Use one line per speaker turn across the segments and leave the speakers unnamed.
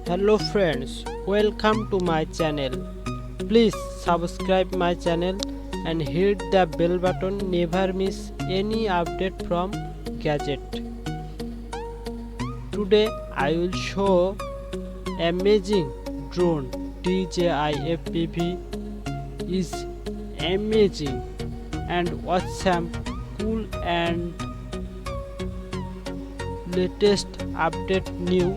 Hello friends, welcome to my channel. Please subscribe my channel and hit the bell button. Never miss any update from gadget. Today I will show amazing drone. DJI FPV is amazing and awesome, cool and latest update new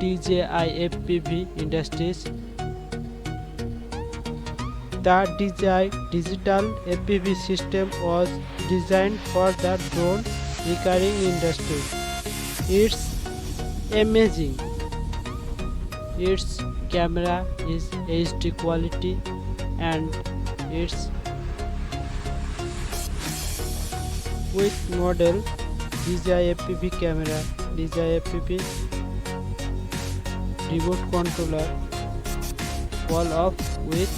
DJI FPV Industries. The DJI digital FPV system was designed for the drone recurring industry. It's amazing. Its camera is HD quality and its with model DJI FPV camera, DJI FPV Remote Controller fall off with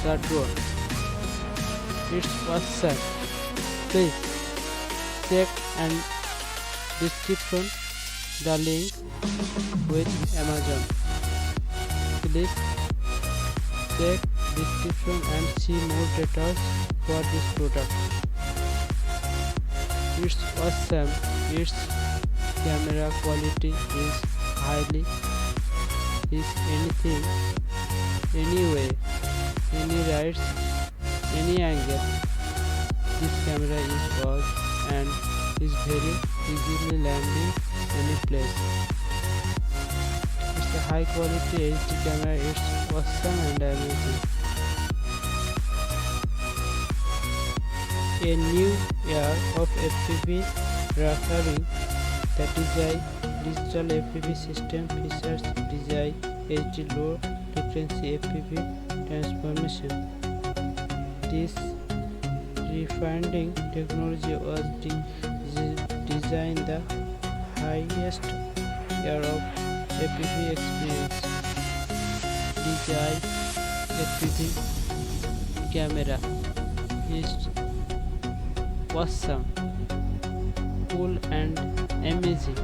the drone. It's awesome. Please check and description the link with Amazon. Please check description and see more details for this product. It's awesome. Its camera quality is highly. Is anything, anyway, any rides, any angle. This camera is was and is very easily landing any place. It's a high quality HD camera. It's awesome and amazing. A new era of FPV referring the DJI digital FPV system features DJI HD low latency FPV transformation. This refining technology was designed the highest era of FPV experience. DJI FPV camera is awesome, cool and amazing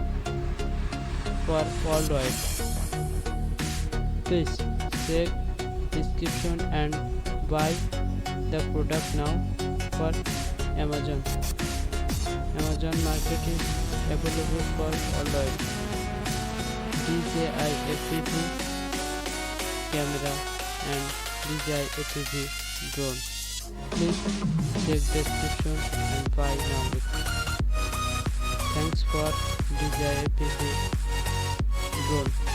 for worldwide. Please check description and buy the product now for Amazon. Amazon market is available for worldwide. DJI FPV camera and DJI FPV drone. Please check description and buy now. Thanks for DJI FPV Drone.